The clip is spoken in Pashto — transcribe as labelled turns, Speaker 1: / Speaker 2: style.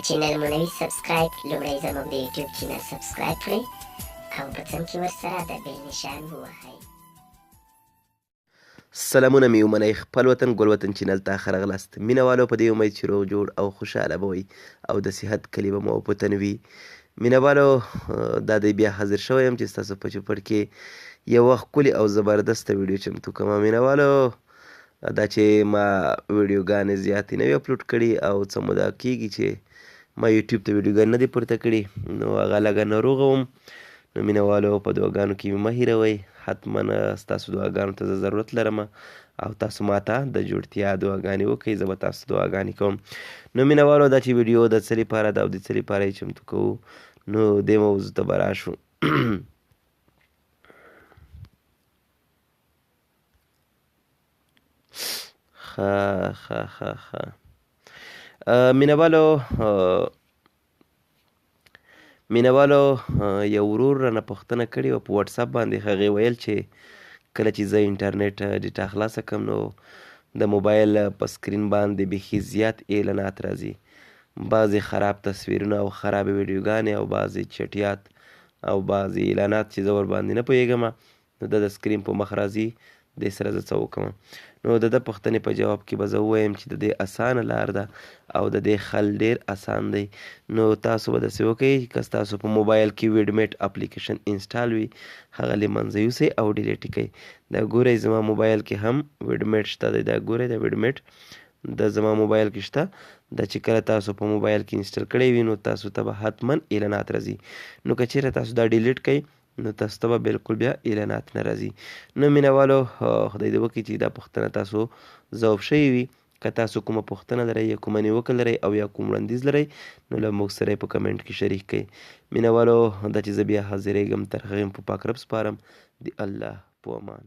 Speaker 1: چینل مو نوي سبسکرایب لومړی زموږ د یوټیوب چینل سبسکرایب کړئ او په څنګ کې ورسره د بیل نشان ووهئ.
Speaker 2: سلامونه مې ومنئ خپل وطن ګل وطن چینل ته ښه راغلاست. مینهوالو په دې امید چې روغ جوړ او خوشحاله به وئ او د صحت کلي به مو په تن وي. مینهوالو دا دی بیا حاضر شوی یم چې ستاسو په چوپړ کې یوه ښکلې او زبردسته ویډیو چمتو کومه. مینهوالو دا چې ما ویډیوګانې زیاتې نه وي اپلوډ کړي او څه موده کېږي چې ما یوټیوب ته ویډیوګانې نه دي پورته کړي، نو هغه لږه ناروغه وم. نو مینهوالو په دعاګانو کې مې مه هېروئ، حتما ستاسو دعاګانو ته زه ضرورت لرم او تاسو ماته د جوړتیا دعاګانې وکړئ، زه به تاسو دعاګانې کوم. نو مینهوالو دا چې ویډیو د څه لپاره ده او د څه لپاره یې چمتو کوو، نو دې موضوع ته به راشو. ښه مینهوالو یو ورور رانه پوښتنه کړې وه په وټساپ باندې. هغې ویل چې کله چې زه انټرنیټ ډیټا خلاصه کړم نو د موبایل په سکرین باندې بیخي زیات اعلانات راځي، بعضې خراب تصویرونه او خرابې ویډیوګانې او بعضې چټیات او بعضې اعلانات چې زه ورباندې نه پوهېږم، نو دا د سکرین په مخ راځي. دې سره زه څه وکړم؟ نو د ده پوښتنې په جواب کې به زه ووایم چې د دې اسانه لار ده او د دې حل ډېر اسان دی. نو تاسو به داسې وکئ که ستاسو په موبایل کې ویډمیټ اپلیکیشن انسټال وي هغه له منځه یوسئ او ډیلیټ یې کئ. دا ګورئ زما موبایل کې هم ویډمیټ شته دی، دا ګورئ دا ویډمیټ د زما موبایل کې شته. دا چې کله تاسو په موبایل کې انسټال کړی وي نو تاسو ته به حتما اعلانات راځي. نو که چیرې تاسو دا ډیلیټ کئ نو تاسو ته به بالکل بیا اعلانات نه راځي. نو مینهوالو خدای دې وکړي چې دا پوښتنه تاسو ځواب شوې وي. که تاسو کومه پوښتنه لرئ یا کومه نیوکه لرئ او یا کوم وړاندیز لرئ نو له موږ سره یې په کمنټ کې شریک کړئ. مینهوالو دا چې زه بیا حاضرېږم تر هغې په پاک رب سپارم. د الله په امان.